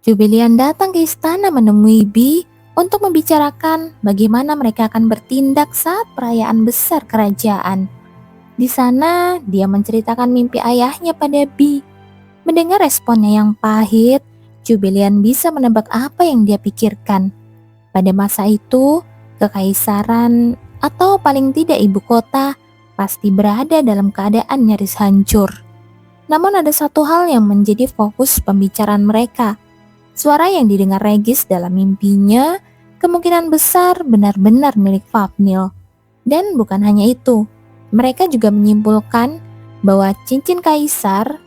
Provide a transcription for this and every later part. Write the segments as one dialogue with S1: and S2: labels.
S1: Jubilian datang ke istana menemui Bi untuk membicarakan bagaimana mereka akan bertindak saat perayaan besar kerajaan. Di sana, dia menceritakan mimpi ayahnya pada Bi. Mendengar responnya yang pahit, Jubilian bisa menebak apa yang dia pikirkan. Pada masa itu, kekaisaran atau paling tidak ibu kota pasti berada dalam keadaan nyaris hancur. Namun ada satu hal yang menjadi fokus pembicaraan mereka. Suara yang didengar Regis dalam mimpinya kemungkinan besar benar-benar milik Fafnir. Dan bukan hanya itu, mereka juga menyimpulkan bahwa cincin kaisar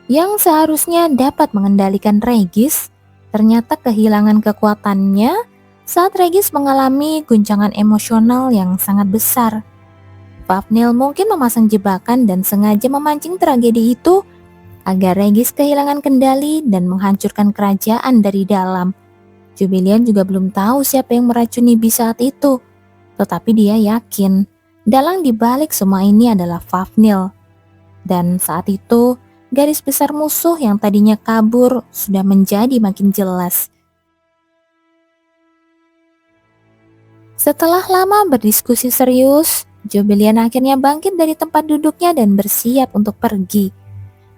S1: yang seharusnya dapat mengendalikan Regis ternyata kehilangan kekuatannya saat Regis mengalami guncangan emosional yang sangat besar. Fafnir mungkin memasang jebakan dan sengaja memancing tragedi itu agar Regis kehilangan kendali dan menghancurkan kerajaan dari dalam. Jubilian juga belum tahu siapa yang meracuni Bi saat itu, tetapi dia yakin dalang dibalik semua ini adalah Fafnir. Dan saat itu, garis besar musuh yang tadinya kabur sudah menjadi makin jelas. Setelah lama berdiskusi serius, Jubilian akhirnya bangkit dari tempat duduknya dan bersiap untuk pergi.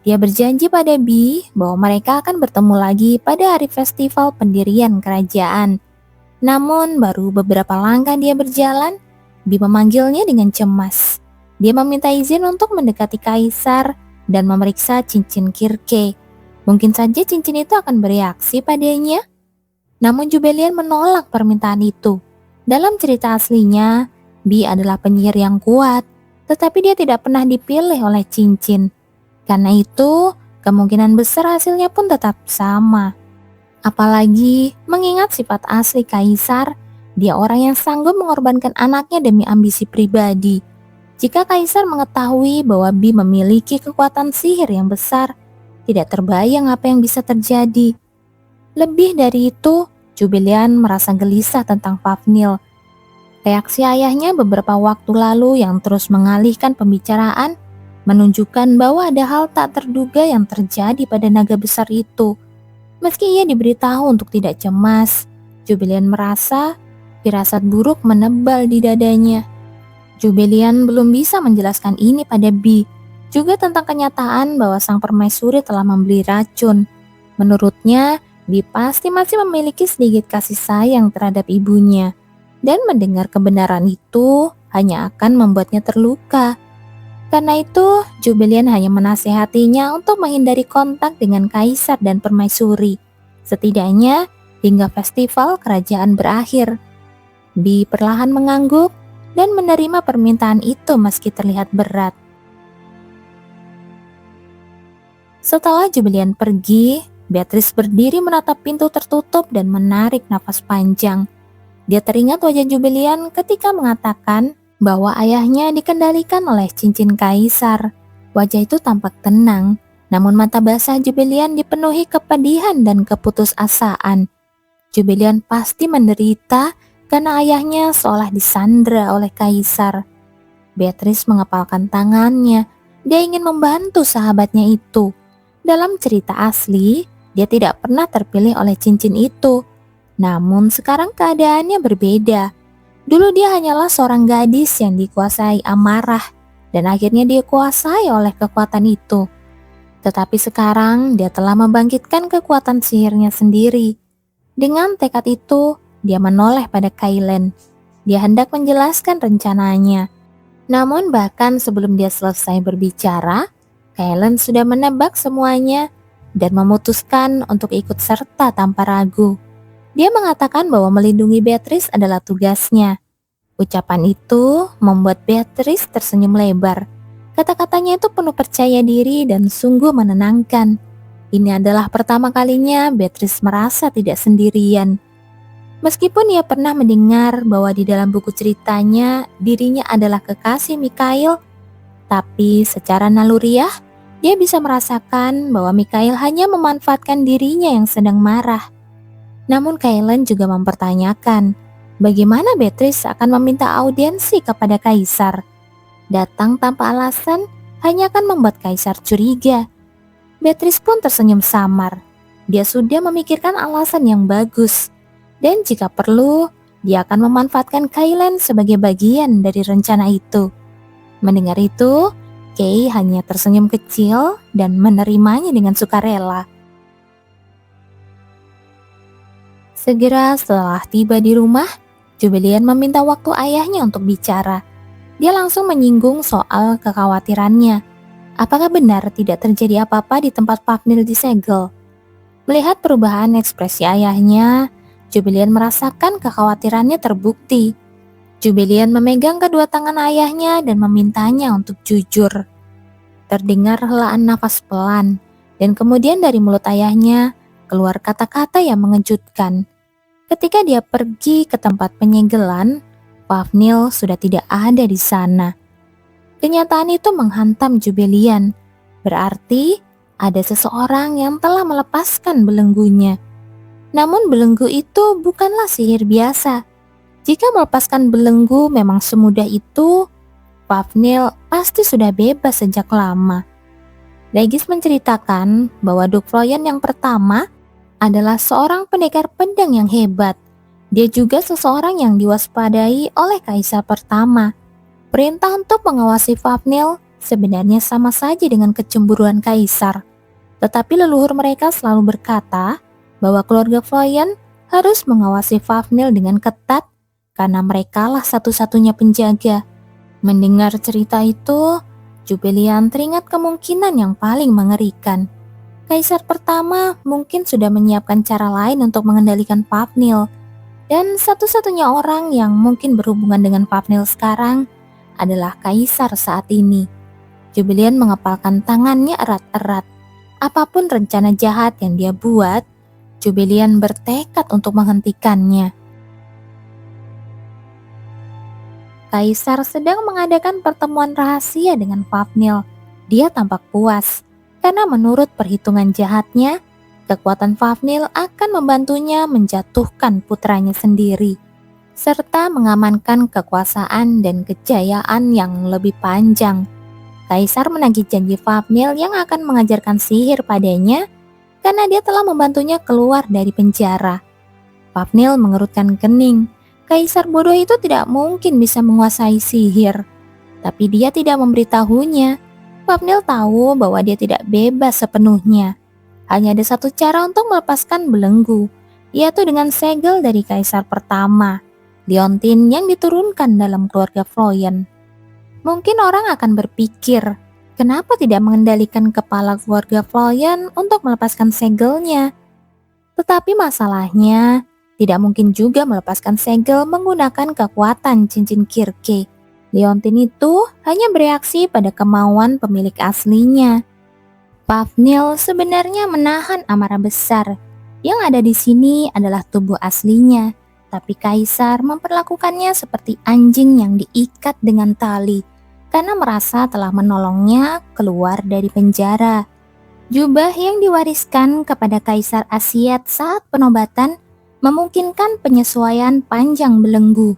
S1: Dia berjanji pada Bi bahwa mereka akan bertemu lagi pada hari festival pendirian kerajaan. Namun baru beberapa langkah dia berjalan, Bi memanggilnya dengan cemas. Dia meminta izin untuk mendekati kaisar dan memeriksa cincin Kirke. Mungkin saja cincin itu akan bereaksi padanya. Namun Jubilian menolak permintaan itu. Dalam cerita aslinya, Bi adalah penyihir yang kuat, tetapi dia tidak pernah dipilih oleh cincin. Karena itu, kemungkinan besar hasilnya pun tetap sama. Apalagi mengingat sifat asli kaisar, dia orang yang sanggup mengorbankan anaknya demi ambisi pribadi. Jika kaisar mengetahui bahwa Bi memiliki kekuatan sihir yang besar, tidak terbayang apa yang bisa terjadi. Lebih dari itu, Jubilian merasa gelisah tentang Fafnir. Reaksi ayahnya beberapa waktu lalu yang terus mengalihkan pembicaraan menunjukkan bahwa ada hal tak terduga yang terjadi pada naga besar itu. Meski ia diberitahu untuk tidak cemas, Jubilian merasa firasat buruk menebal di dadanya. Jubilian belum bisa menjelaskan ini pada Bi, juga tentang kenyataan bahwa sang permaisuri telah membeli racun. Menurutnya, Bi pasti masih memiliki sedikit kasih sayang terhadap ibunya, dan mendengar kebenaran itu hanya akan membuatnya terluka. Karena itu, Jubilian hanya menasihatinya untuk menghindari kontak dengan kaisar dan permaisuri. Setidaknya hingga festival kerajaan berakhir. Bi perlahan mengangguk dan menerima permintaan itu meski terlihat berat. Setelah Jubilian pergi, Beatrice berdiri menatap pintu tertutup dan menarik napas panjang. Dia teringat wajah Jubilian ketika mengatakan bahwa ayahnya dikendalikan oleh cincin kaisar. Wajah itu tampak tenang, namun mata basah Jubilian dipenuhi kepedihan dan keputusasaan. Jubilian pasti menderita karena ayahnya seolah disandra oleh kaisar. Beatrice mengepalkan tangannya. Dia ingin membantu sahabatnya itu. Dalam cerita asli, dia tidak pernah terpilih oleh cincin itu. Namun sekarang keadaannya berbeda. Dulu dia hanyalah seorang gadis yang dikuasai amarah dan akhirnya dikuasai oleh kekuatan itu. Tetapi sekarang dia telah membangkitkan kekuatan sihirnya sendiri. Dengan tekad itu, dia menoleh pada Kailen. Dia hendak menjelaskan rencananya. Namun bahkan sebelum dia selesai berbicara, Kailen sudah menebak semuanya dan memutuskan untuk ikut serta tanpa ragu. Dia mengatakan bahwa melindungi Beatrice adalah tugasnya. Ucapan itu membuat Beatrice tersenyum lebar. Kata-katanya itu penuh percaya diri dan sungguh menenangkan. Ini adalah pertama kalinya Beatrice merasa tidak sendirian. Meskipun ia pernah mendengar bahwa di dalam buku ceritanya dirinya adalah kekasih Mikhail, tapi secara naluriah dia bisa merasakan bahwa Mikhail hanya memanfaatkan dirinya yang sedang marah. Namun Kailen juga mempertanyakan bagaimana Beatrice akan meminta audiensi kepada kaisar. Datang tanpa alasan hanya akan membuat kaisar curiga. Beatrice pun tersenyum samar. Dia sudah memikirkan alasan yang bagus, dan jika perlu, dia akan memanfaatkan Kailan sebagai bagian dari rencana itu. Mendengar itu, Kay hanya tersenyum kecil dan menerimanya dengan sukarela. Segera setelah tiba di rumah, Jubilian meminta waktu ayahnya untuk bicara. Dia langsung menyinggung soal kekhawatirannya. Apakah benar tidak terjadi apa-apa di tempat Fafnir disegel? Melihat perubahan ekspresi ayahnya, Jubilian merasakan kekhawatirannya terbukti. Jubilian memegang kedua tangan ayahnya dan memintanya untuk jujur. Terdengar helaan nafas pelan, dan kemudian dari mulut ayahnya keluar kata-kata yang mengejutkan. Ketika dia pergi ke tempat penyegelan, Fafnir sudah tidak ada di sana. Kenyataan itu menghantam Jubilian. Berarti ada seseorang yang telah melepaskan belenggunya. Namun belenggu itu bukanlah sihir biasa. Jika melepaskan belenggu memang semudah itu, Fafnir pasti sudah bebas sejak lama. Regis menceritakan bahwa Duk Floyen yang pertama adalah seorang pendekar pedang yang hebat. Dia juga seseorang yang diwaspadai oleh Kaisar pertama. Perintah untuk mengawasi Fafnir sebenarnya sama saja dengan kecemburuan Kaisar. Tetapi leluhur mereka selalu berkata bahwa keluarga Floyen harus mengawasi Fafnir dengan ketat karena merekalah satu-satunya penjaga. Mendengar cerita itu, Jubilian teringat kemungkinan yang paling mengerikan. Kaisar pertama mungkin sudah menyiapkan cara lain untuk mengendalikan Fafnir, dan satu-satunya orang yang mungkin berhubungan dengan Fafnir sekarang adalah Kaisar saat ini. Jubilian mengepalkan tangannya erat-erat. Apapun rencana jahat yang dia buat, Jubilian bertekad untuk menghentikannya. Kaisar sedang mengadakan pertemuan rahasia dengan Fafnir. Dia tampak puas, karena menurut perhitungan jahatnya, kekuatan Fafnir akan membantunya menjatuhkan putranya sendiri, serta mengamankan kekuasaan dan kejayaan yang lebih panjang. Kaisar menagih janji Fafnir yang akan mengajarkan sihir padanya karena dia telah membantunya keluar dari penjara. Fafnir mengerutkan kening. Kaisar bodoh itu tidak mungkin bisa menguasai sihir. Tapi dia tidak memberitahunya. Fafnir tahu bahwa dia tidak bebas sepenuhnya. Hanya ada satu cara untuk melepaskan belenggu, yaitu dengan segel dari Kaisar pertama, liontin yang diturunkan dalam keluarga Floyen. Mungkin orang akan berpikir, kenapa tidak mengendalikan kepala keluarga Floyen untuk melepaskan segelnya? Tetapi masalahnya, tidak mungkin juga melepaskan segel menggunakan kekuatan cincin Kirke. Liontin itu hanya bereaksi pada kemauan pemilik aslinya. Fafnir sebenarnya menahan amarah besar. Yang ada di sini adalah tubuh aslinya, tapi Kaisar memperlakukannya seperti anjing yang diikat dengan tali karena merasa telah menolongnya keluar dari penjara. Jubah yang diwariskan kepada Kaisar Asyad saat penobatan memungkinkan penyesuaian panjang belenggu,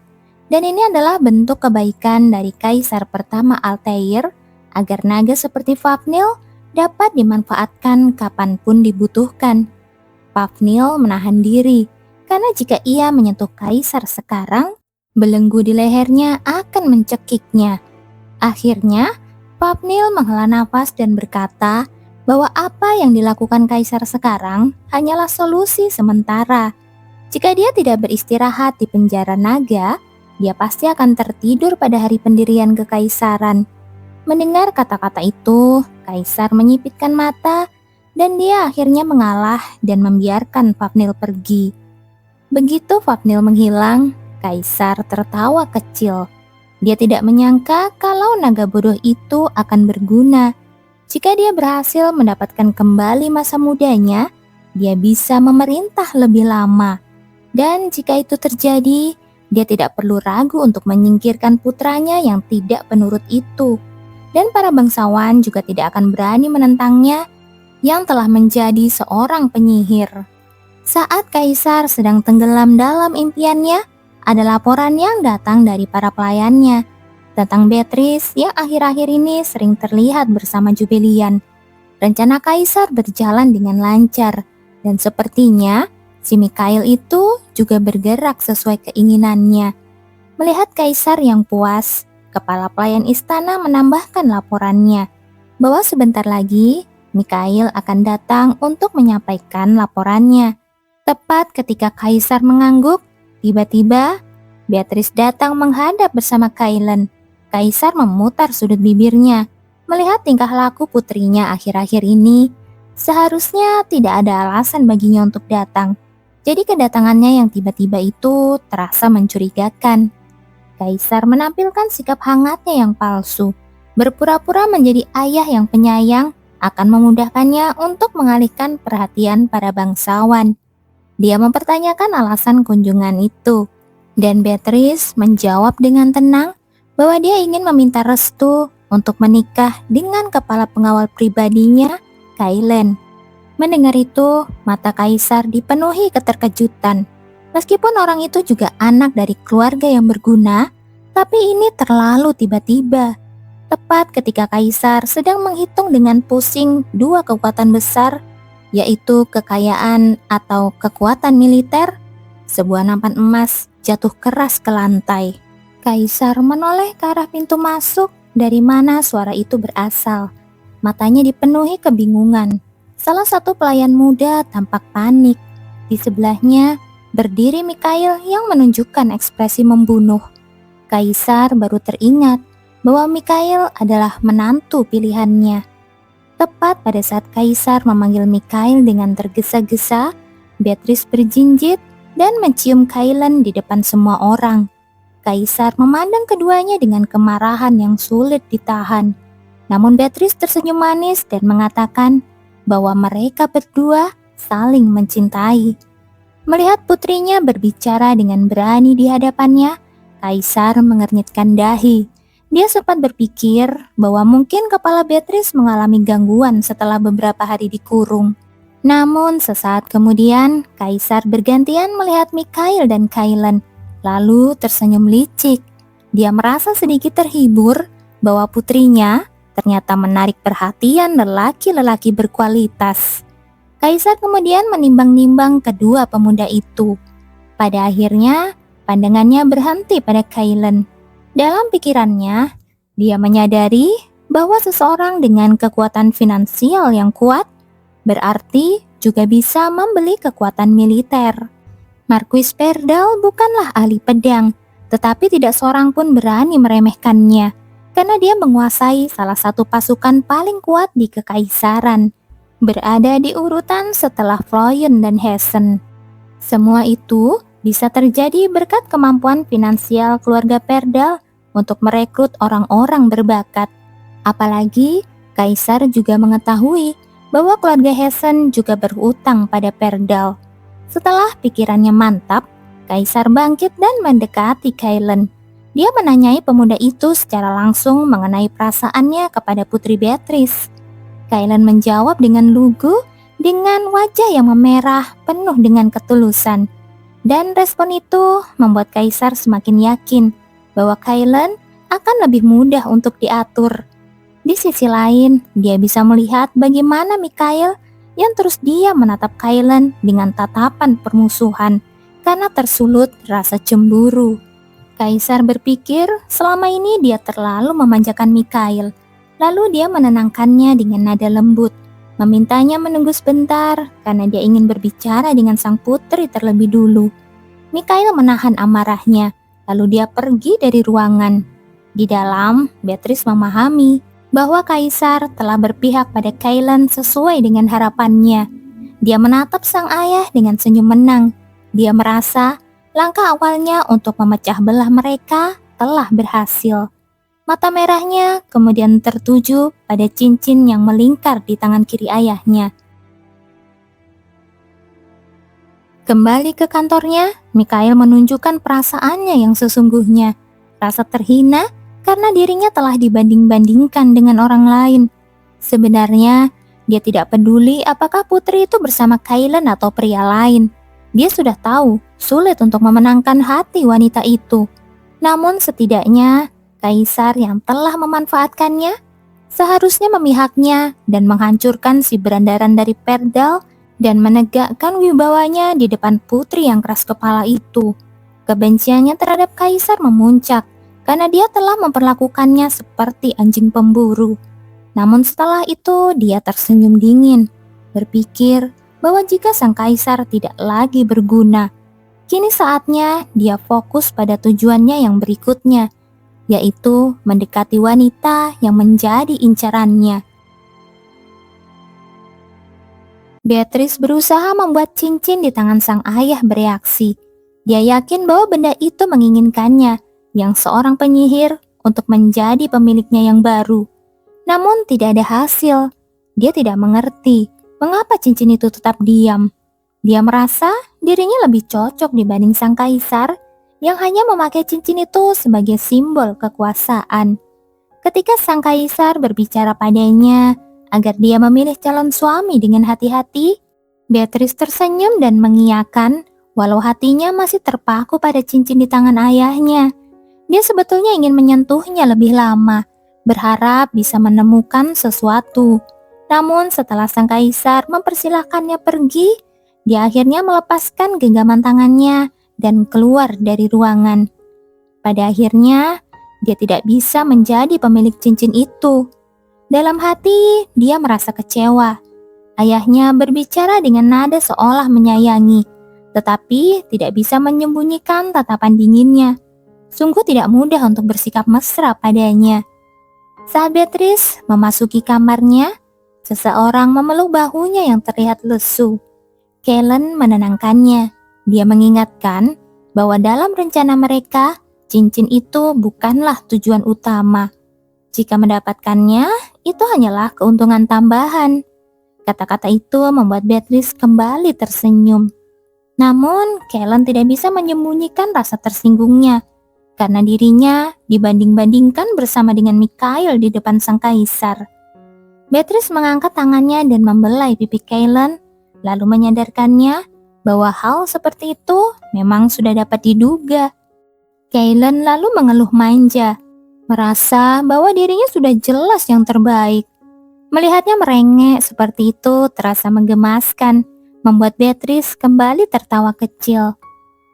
S1: dan ini adalah bentuk kebaikan dari Kaisar pertama Altair agar naga seperti Fafnir dapat dimanfaatkan kapanpun dibutuhkan. Fafnir menahan diri karena jika ia menyentuh Kaisar sekarang, belenggu di lehernya akan mencekiknya. Akhirnya, Fafnir menghela nafas dan berkata bahwa apa yang dilakukan Kaisar sekarang hanyalah solusi sementara. Jika dia tidak beristirahat di penjara naga, dia pasti akan tertidur pada hari pendirian kekaisaran. Mendengar kata-kata itu, Kaisar menyipitkan mata dan dia akhirnya mengalah dan membiarkan Fafnir pergi. Begitu Fafnir menghilang, Kaisar tertawa kecil. Dia tidak menyangka kalau naga bodoh itu akan berguna. Jika dia berhasil mendapatkan kembali masa mudanya, dia bisa memerintah lebih lama. Dan jika itu terjadi, dia tidak perlu ragu untuk menyingkirkan putranya yang tidak penurut itu. Dan para bangsawan juga tidak akan berani menentangnya yang telah menjadi seorang penyihir. Saat Kaisar sedang tenggelam dalam impiannya, ada laporan yang datang dari para pelayannya tentang Beatrice yang akhir-akhir ini sering terlihat bersama Jubilian. Rencana Kaisar berjalan dengan lancar. Dan sepertinya si Mikhail itu juga bergerak sesuai keinginannya. Melihat kaisar yang puas, kepala pelayan istana menambahkan laporannya bahwa sebentar lagi Mikhail akan datang untuk menyampaikan laporannya. Tepat ketika kaisar mengangguk, tiba-tiba Beatrice datang menghadap bersama Kailen. Kaisar memutar sudut bibirnya. Melihat tingkah laku putrinya akhir-akhir ini, seharusnya tidak ada alasan baginya untuk datang. Jadi kedatangannya yang tiba-tiba itu terasa mencurigakan. Kaisar menampilkan sikap hangatnya yang palsu. Berpura-pura menjadi ayah yang penyayang akan memudahkannya untuk mengalihkan perhatian para bangsawan. Dia mempertanyakan alasan kunjungan itu. Dan Beatrice menjawab dengan tenang bahwa dia ingin meminta restu untuk menikah dengan kepala pengawal pribadinya, Kailen. Mendengar itu, mata kaisar dipenuhi keterkejutan. Meskipun orang itu juga anak dari keluarga yang berguna, tapi ini terlalu tiba-tiba. Tepat ketika kaisar sedang menghitung dengan pusing dua kekuatan besar, yaitu kekayaan atau kekuatan militer, sebuah nampan emas jatuh keras ke lantai. Kaisar menoleh ke arah pintu masuk dari mana suara itu berasal. Matanya dipenuhi kebingungan. Salah satu pelayan muda tampak panik. Di sebelahnya berdiri Mikhail yang menunjukkan ekspresi membunuh. Kaisar baru teringat bahwa Mikhail adalah menantu pilihannya. Tepat pada saat kaisar memanggil Mikhail dengan tergesa-gesa, Beatrice berjinjit dan mencium Kailen di depan semua orang. Kaisar memandang keduanya dengan kemarahan yang sulit ditahan. Namun Beatrice tersenyum manis dan mengatakan bahwa mereka berdua saling mencintai. Melihat putrinya berbicara dengan berani di hadapannya, Kaisar mengernyitkan dahi. Dia sempat berpikir bahwa mungkin kepala Beatrice mengalami gangguan setelah beberapa hari dikurung. Namun sesaat kemudian, Kaisar bergantian melihat Mikhail dan Kailen, lalu tersenyum licik. Dia merasa sedikit terhibur bahwa putrinya ternyata menarik perhatian lelaki-lelaki berkualitas. Kaisar kemudian menimbang-nimbang kedua pemuda itu. Pada akhirnya, pandangannya berhenti pada Kailen. Dalam pikirannya, dia menyadari bahwa seseorang dengan kekuatan finansial yang kuat berarti juga bisa membeli kekuatan militer. Marquis Perdal bukanlah ahli pedang, tetapi tidak seorang pun berani meremehkannya, karena dia menguasai salah satu pasukan paling kuat di kekaisaran, berada di urutan setelah Floyen dan Hessen. Semua itu bisa terjadi berkat kemampuan finansial keluarga Perdal untuk merekrut orang-orang berbakat. Apalagi, Kaisar juga mengetahui bahwa keluarga Hessen juga berhutang pada Perdal. Setelah pikirannya mantap, Kaisar bangkit dan mendekati Kailen. Dia menanyai pemuda itu secara langsung mengenai perasaannya kepada putri Beatrice. Kailen menjawab dengan lugu, dengan wajah yang memerah penuh dengan ketulusan. Dan respon itu membuat Kaisar semakin yakin bahwa Kailen akan lebih mudah untuk diatur. Di sisi lain, dia bisa melihat bagaimana Mikhail yang terus dia menatap Kailen dengan tatapan permusuhan karena tersulut rasa cemburu. Kaisar berpikir selama ini dia terlalu memanjakan Mikhail. Lalu dia menenangkannya dengan nada lembut, memintanya menunggu sebentar karena dia ingin berbicara dengan sang putri terlebih dulu. Mikhail menahan amarahnya, lalu dia pergi dari ruangan. Di dalam, Beatrice memahami bahwa Kaisar telah berpihak pada Kailen sesuai dengan harapannya. Dia menatap sang ayah dengan senyum menang. Dia merasa langkah awalnya untuk memecah belah mereka telah berhasil. Mata merahnya kemudian tertuju pada cincin yang melingkar di tangan kiri ayahnya. Kembali ke kantornya, Mikhail menunjukkan perasaannya yang sesungguhnya. Rasa terhina karena dirinya telah dibanding-bandingkan dengan orang lain. Sebenarnya, dia tidak peduli apakah putri itu bersama Kailen atau pria lain. Dia sudah tahu sulit untuk memenangkan hati wanita itu. Namun setidaknya, Kaisar yang telah memanfaatkannya seharusnya memihaknya dan menghancurkan si berandaran dari Perdal dan menegakkan wibawanya di depan putri yang keras kepala itu. Kebenciannya terhadap kaisar memuncak karena dia telah memperlakukannya seperti anjing pemburu. Namun setelah itu dia tersenyum dingin, berpikir bahwa jika sang kaisar tidak lagi berguna, kini saatnya dia fokus pada tujuannya yang berikutnya, yaitu mendekati wanita yang menjadi incarannya. Beatrice berusaha membuat cincin di tangan sang ayah bereaksi. Dia yakin bahwa benda itu menginginkannya, yang seorang penyihir, untuk menjadi pemiliknya yang baru. Namun tidak ada hasil. Dia tidak mengerti mengapa cincin itu tetap diam. Dia merasa dirinya lebih cocok dibanding sang kaisar yang hanya memakai cincin itu sebagai simbol kekuasaan. Ketika sang kaisar berbicara padanya agar dia memilih calon suami dengan hati-hati, Beatrice tersenyum dan mengiyakan walau hatinya masih terpaku pada cincin di tangan ayahnya. Dia sebetulnya ingin menyentuhnya lebih lama, berharap bisa menemukan sesuatu. Namun setelah sang kaisar mempersilahkannya pergi, dia akhirnya melepaskan genggaman tangannya dan keluar dari ruangan. Pada akhirnya, dia tidak bisa menjadi pemilik cincin itu. Dalam hati, dia merasa kecewa. Ayahnya berbicara dengan nada seolah menyayangi, tetapi tidak bisa menyembunyikan tatapan dinginnya. Sungguh tidak mudah untuk bersikap mesra padanya. Saat Beatrice memasuki kamarnya, seseorang memeluk bahunya yang terlihat lesu. Kellen menenangkannya. Dia mengingatkan bahwa dalam rencana mereka, cincin itu bukanlah tujuan utama. Jika mendapatkannya, itu hanyalah keuntungan tambahan. Kata-kata itu membuat Beatrice kembali tersenyum. Namun, Kellen tidak bisa menyembunyikan rasa tersinggungnya, karena dirinya dibanding-bandingkan bersama dengan Mikhail di depan sang kaisar. Beatrice mengangkat tangannya dan membelai pipi Kellen, lalu menyadarkannya bahwa hal seperti itu memang sudah dapat diduga. Kellen lalu mengeluh manja, merasa bahwa dirinya sudah jelas yang terbaik. Melihatnya merengek seperti itu terasa menggemaskan, membuat Beatrice kembali tertawa kecil.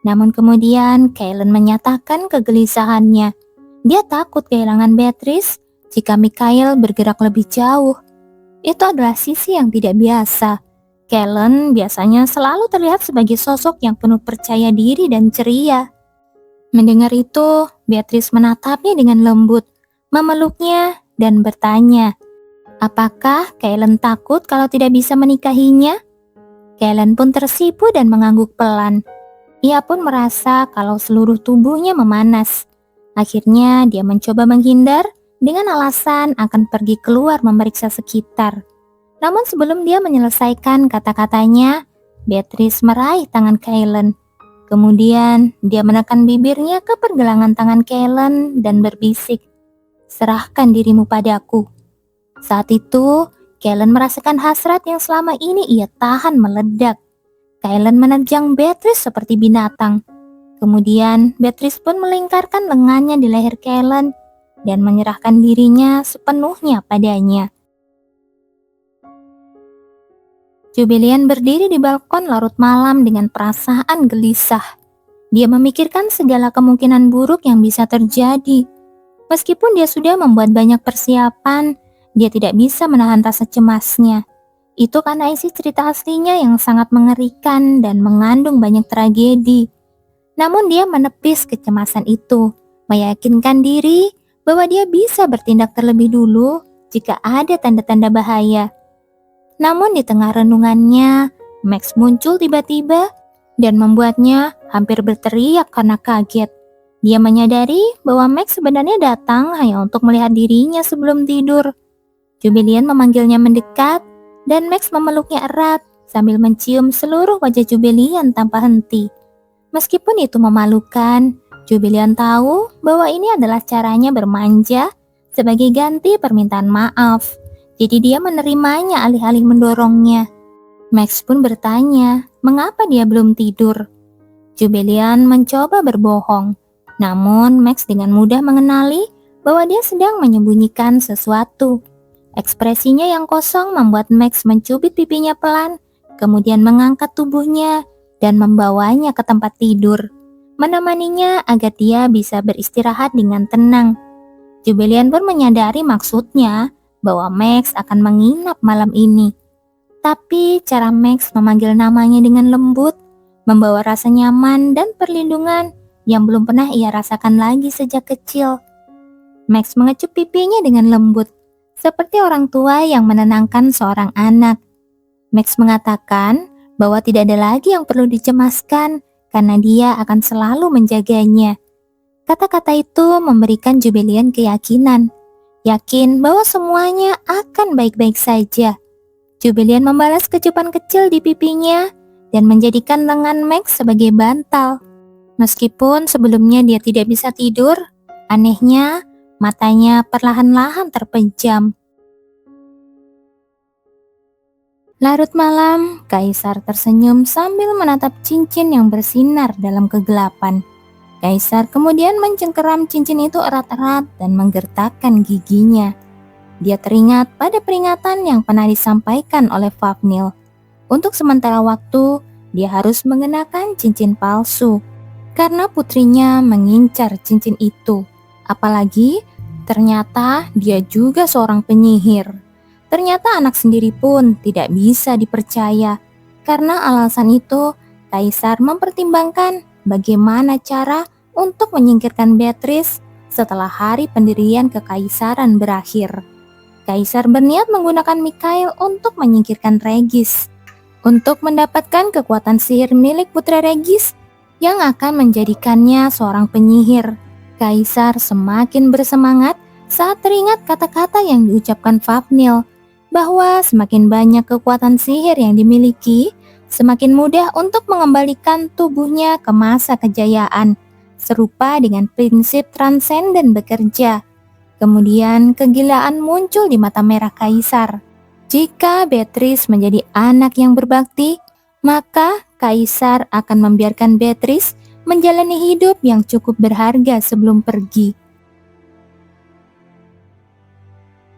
S1: Namun kemudian Kellen menyatakan kegelisahannya. Dia takut kehilangan Beatrice jika Mikhail bergerak lebih jauh. Itu adalah sisi yang tidak biasa. Kellen biasanya selalu terlihat sebagai sosok yang penuh percaya diri dan ceria. Mendengar itu, Beatrice menatapnya dengan lembut, memeluknya dan bertanya, apakah Kellen takut kalau tidak bisa menikahinya? Kellen pun tersipu dan mengangguk pelan. Ia pun merasa kalau seluruh tubuhnya memanas. Akhirnya dia mencoba menghindar dengan alasan akan pergi keluar memeriksa sekitar. Namun sebelum dia menyelesaikan kata-katanya, Beatrice meraih tangan Kellen. Kemudian dia menekan bibirnya ke pergelangan tangan Kellen dan berbisik, serahkan dirimu padaku. Saat itu, Kellen merasakan hasrat yang selama ini ia tahan meledak. Kellen menerjang Beatrice seperti binatang. Kemudian Beatrice pun melingkarkan lengannya di leher Kellen dan menyerahkan dirinya sepenuhnya padanya. Jubilian berdiri di balkon larut malam dengan perasaan gelisah. Dia memikirkan segala kemungkinan buruk yang bisa terjadi. Meskipun dia sudah membuat banyak persiapan, dia tidak bisa menahan rasa cemasnya. Itu karena isi cerita aslinya yang sangat mengerikan dan mengandung banyak tragedi. Namun dia menepis kecemasan itu, meyakinkan diri bahwa dia bisa bertindak terlebih dulu jika ada tanda-tanda bahaya. Namun di tengah renungannya, Max muncul tiba-tiba dan membuatnya hampir berteriak karena kaget. Dia menyadari bahwa Max sebenarnya datang hanya untuk melihat dirinya sebelum tidur. Jubilian memanggilnya mendekat dan Max memeluknya erat sambil mencium seluruh wajah Jubilian tanpa henti. Meskipun itu memalukan, Jubilian tahu bahwa ini adalah caranya bermanja sebagai ganti permintaan maaf. Jadi dia menerimanya alih-alih mendorongnya. Max pun bertanya, mengapa dia belum tidur? Jubilian mencoba berbohong. Namun Max dengan mudah mengenali bahwa dia sedang menyembunyikan sesuatu. Ekspresinya yang kosong membuat Max mencubit pipinya pelan kemudian mengangkat tubuhnya dan membawanya ke tempat tidur, menemaninya agar dia bisa beristirahat dengan tenang. Jubilian pun menyadari maksudnya bahwa Max akan menginap malam ini. Tapi cara Max memanggil namanya dengan lembut, membawa rasa nyaman dan perlindungan yang belum pernah ia rasakan lagi sejak kecil. Max mengecup pipinya dengan lembut, seperti orang tua yang menenangkan seorang anak. Max mengatakan bahwa tidak ada lagi yang perlu dicemaskan karena dia akan selalu menjaganya. Kata-kata itu memberikan Jubilian keyakinan, yakin bahwa semuanya akan baik-baik saja. Jubilian membalas kecupan kecil di pipinya dan menjadikan lengan Max sebagai bantal. Meskipun sebelumnya dia tidak bisa tidur, anehnya matanya perlahan-lahan terpejam. Larut malam, Kaisar tersenyum sambil menatap cincin yang bersinar dalam kegelapan. Kaisar kemudian mencengkeram cincin itu erat-erat dan menggertakkan giginya. Dia teringat pada peringatan yang pernah disampaikan oleh Fafnir. Untuk sementara waktu, dia harus mengenakan cincin palsu karena putrinya mengincar cincin itu. Apalagi ternyata dia juga seorang penyihir. Ternyata anak sendiri pun tidak bisa dipercaya. Karena alasan itu, Kaisar mempertimbangkan bagaimana cara untuk menyingkirkan Beatrice setelah hari pendirian kekaisaran berakhir. Kaisar berniat menggunakan Mikhail untuk menyingkirkan Regis, untuk mendapatkan kekuatan sihir milik putra Regis yang akan menjadikannya seorang penyihir. Kaisar semakin bersemangat saat teringat kata-kata yang diucapkan Fafnir, bahwa semakin banyak kekuatan sihir yang dimiliki, semakin mudah untuk mengembalikan tubuhnya ke masa kejayaan, serupa dengan prinsip transenden bekerja. Kemudian kegilaan muncul di mata merah Kaisar. Jika Beatrice menjadi anak yang berbakti, maka Kaisar akan membiarkan Beatrice menjalani hidup yang cukup berharga sebelum pergi.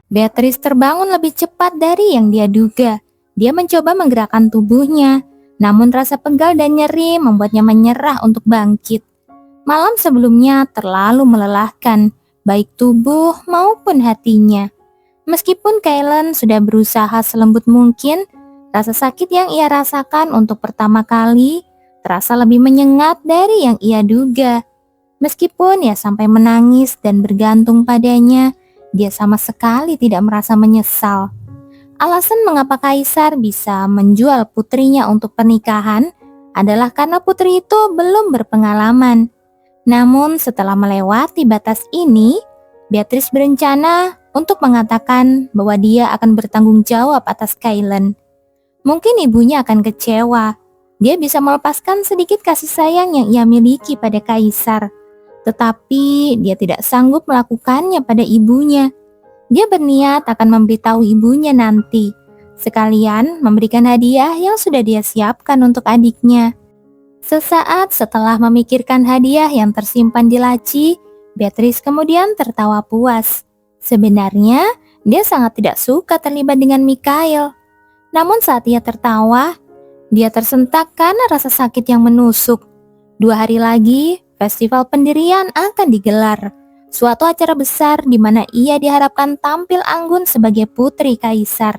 S1: Beatrice terbangun lebih cepat dari yang dia duga. Dia mencoba menggerakkan tubuhnya, namun rasa pegal dan nyeri membuatnya menyerah untuk bangkit. Malam sebelumnya terlalu melelahkan, baik tubuh maupun hatinya. Meskipun Kaylen sudah berusaha selembut mungkin, rasa sakit yang ia rasakan untuk pertama kali terasa lebih menyengat dari yang ia duga. Meskipun ia sampai menangis dan bergantung padanya, dia sama sekali tidak merasa menyesal. Alasan mengapa Kaisar bisa menjual putrinya untuk pernikahan adalah karena putri itu belum berpengalaman. Namun setelah melewati batas ini, Beatrice berencana untuk mengatakan bahwa dia akan bertanggung jawab atas Kaylen. Mungkin ibunya akan kecewa. Dia bisa melepaskan sedikit kasih sayang yang ia miliki pada Kaisar. Tetapi dia tidak sanggup melakukannya pada ibunya. Dia berniat akan memberitahu ibunya nanti, sekalian memberikan hadiah yang sudah dia siapkan untuk adiknya. Sesaat setelah memikirkan hadiah yang tersimpan di laci, Beatrice kemudian tertawa puas. Sebenarnya, dia sangat tidak suka terlibat dengan Mikhail. Namun saat ia tertawa, dia tersentak karena rasa sakit yang menusuk. 2 hari lagi, festival pendirian akan digelar. Suatu acara besar di mana ia diharapkan tampil anggun sebagai putri Kaisar.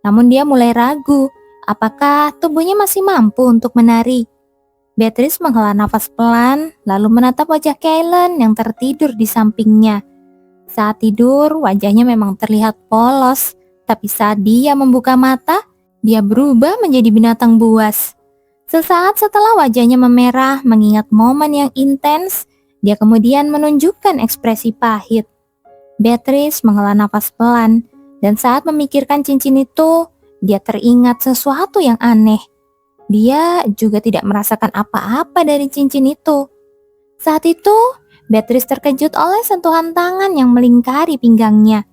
S1: Namun dia mulai ragu, apakah tubuhnya masih mampu untuk menari. Beatrice menghela nafas pelan, lalu menatap wajah Kaylen yang tertidur di sampingnya. Saat tidur, wajahnya memang terlihat polos, tapi saat dia membuka mata, dia berubah menjadi binatang buas. Sesaat setelah wajahnya memerah mengingat momen yang intens, dia kemudian menunjukkan ekspresi pahit. Beatrice menghela nafas pelan, dan saat memikirkan cincin itu, dia teringat sesuatu yang aneh. Dia juga tidak merasakan apa-apa dari cincin itu. Saat itu, Beatrice terkejut oleh sentuhan tangan yang melingkari pinggangnya.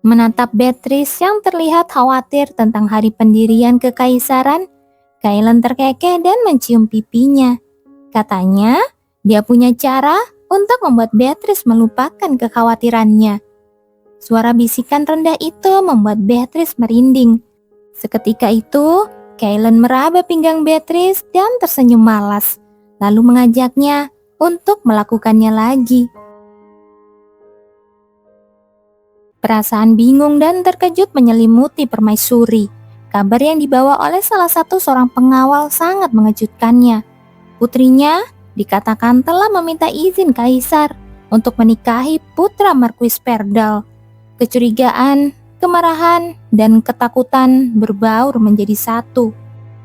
S1: Menatap Beatrice yang terlihat khawatir tentang hari pendirian kekaisaran, Kaylen terkekeh dan mencium pipinya. Katanya, dia punya cara untuk membuat Beatrice melupakan kekhawatirannya. Suara bisikan rendah itu membuat Beatrice merinding. Seketika itu, Kailan meraba pinggang Beatrice dan tersenyum malas, lalu mengajaknya untuk melakukannya lagi. Perasaan bingung dan terkejut menyelimuti permaisuri. Kabar yang dibawa oleh salah satu seorang pengawal sangat mengejutkannya. Putrinya dikatakan telah meminta izin kaisar untuk menikahi putra Marquis Perdal. Kecurigaan, kemarahan, dan ketakutan berbaur menjadi satu.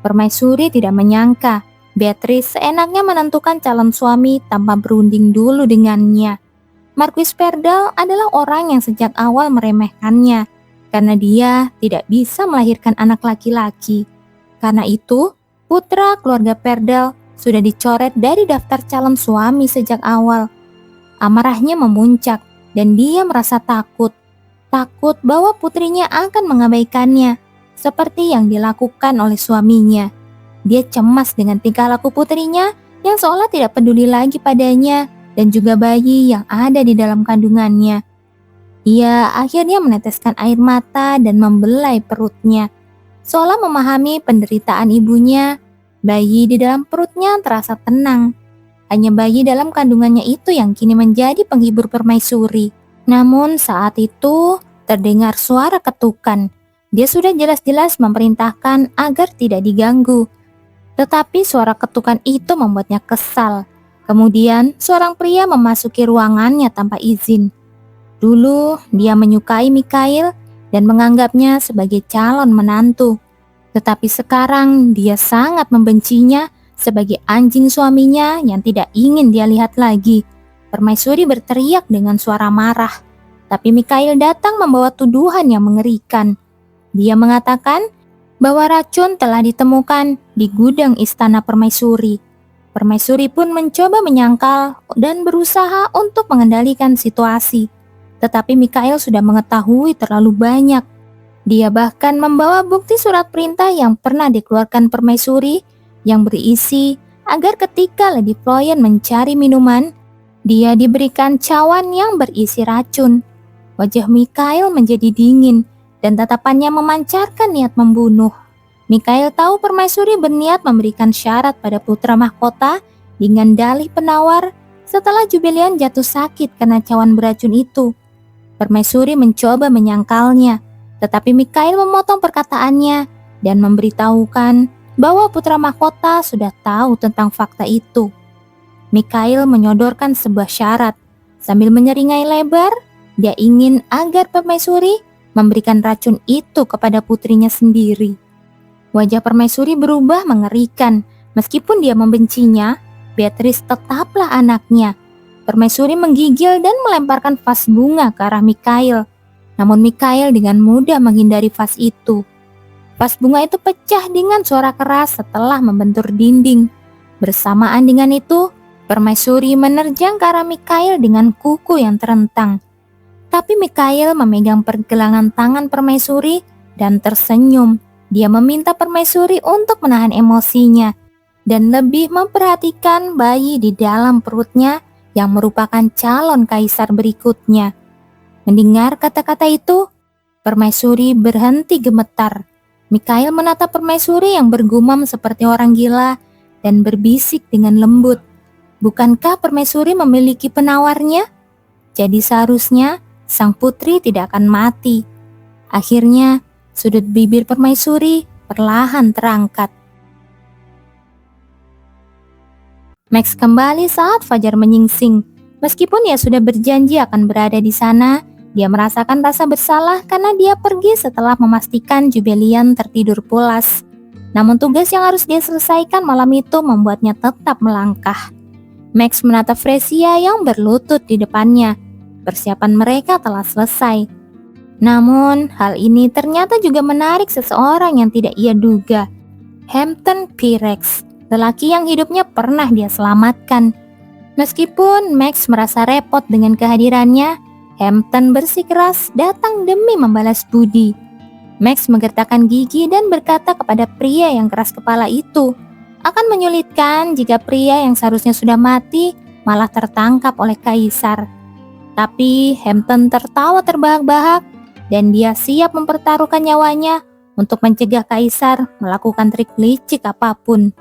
S1: Permaisuri tidak menyangka Beatrice seenaknya menentukan calon suami tanpa berunding dulu dengannya. Marquis Perdal adalah orang yang sejak awal meremehkannya karena dia tidak bisa melahirkan anak laki-laki. Karena itu, putra keluarga Perdal sudah dicoret dari daftar calon suami sejak awal. Amarahnya memuncak dan dia merasa takut bahwa putrinya akan mengabaikannya, seperti yang dilakukan oleh suaminya. Dia cemas dengan tingkah laku putrinya yang seolah tidak peduli lagi padanya dan juga bayi yang ada di dalam kandungannya. Ia akhirnya meneteskan air mata dan membelai perutnya. Seolah memahami penderitaan ibunya, bayi di dalam perutnya terasa tenang. Hanya bayi dalam kandungannya itu yang kini menjadi penghibur permaisuri. Namun saat itu terdengar suara ketukan. Dia sudah jelas-jelas memerintahkan agar tidak diganggu. Tetapi suara ketukan itu membuatnya kesal. Kemudian seorang pria memasuki ruangannya tanpa izin. Dulu dia menyukai Mikhail dan menganggapnya sebagai calon menantu. Tetapi sekarang dia sangat membencinya sebagai anjing suaminya yang tidak ingin dia lihat lagi. Permaisuri berteriak dengan suara marah. Tapi Mikhail datang membawa tuduhan yang mengerikan. Dia mengatakan bahwa racun telah ditemukan di gudang istana permaisuri. Permaisuri pun mencoba menyangkal dan berusaha untuk mengendalikan situasi. Tetapi Mikhail sudah mengetahui terlalu banyak. Dia bahkan membawa bukti surat perintah yang pernah dikeluarkan permaisuri yang berisi agar ketika Lady Floyen mencari minuman, dia diberikan cawan yang berisi racun. Wajah Mikhail menjadi dingin dan tatapannya memancarkan niat membunuh. Mikhail tahu permaisuri berniat memberikan syarat pada putra mahkota dengan dalih penawar setelah Jubilian jatuh sakit karena cawan beracun itu. Permaisuri mencoba menyangkalnya, tetapi Mikhail memotong perkataannya dan memberitahukan bahwa putra mahkota sudah tahu tentang fakta itu. Mikhail menyodorkan sebuah syarat. Sambil menyeringai lebar, dia ingin agar permaisuri memberikan racun itu kepada putrinya sendiri. Wajah permaisuri berubah mengerikan. Meskipun dia membencinya, Beatrice tetaplah anaknya. Permaisuri menggigil dan melemparkan vas bunga ke arah Mikhail. Namun Mikhail dengan mudah menghindari vas itu. Vas bunga itu pecah dengan suara keras setelah membentur dinding. Bersamaan dengan itu, permaisuri menerjang ke arah Mikhail dengan kuku yang terentang. Tapi Mikhail memegang pergelangan tangan permaisuri dan tersenyum. Dia meminta permaisuri untuk menahan emosinya dan lebih memperhatikan bayi di dalam perutnya yang merupakan calon kaisar berikutnya. Mendengar kata-kata itu, permaisuri berhenti gemetar. Mikhail menatap permaisuri yang bergumam seperti orang gila dan berbisik dengan lembut. Bukankah permaisuri memiliki penawarnya? Jadi seharusnya sang putri tidak akan mati. Akhirnya, sudut bibir permaisuri perlahan terangkat. Max kembali saat fajar menyingsing. Meskipun ia sudah berjanji akan berada di sana, dia merasakan rasa bersalah karena dia pergi setelah memastikan Jubilian tertidur pulas. Namun tugas yang harus dia selesaikan malam itu membuatnya tetap melangkah. Max menatap Fresia yang berlutut di depannya. Persiapan mereka telah selesai. Namun, hal ini ternyata juga menarik seseorang yang tidak ia duga. Hampton P-Rex, lelaki yang hidupnya pernah dia selamatkan. Meskipun Max merasa repot dengan kehadirannya, Hampton bersikeras datang demi membalas budi. Max menggertakkan gigi dan berkata kepada pria yang keras kepala itu, akan menyulitkan jika pria yang seharusnya sudah mati malah tertangkap oleh kaisar. Tapi Hampton tertawa terbahak-bahak dan dia siap mempertaruhkan nyawanya untuk mencegah kaisar melakukan trik licik apapun.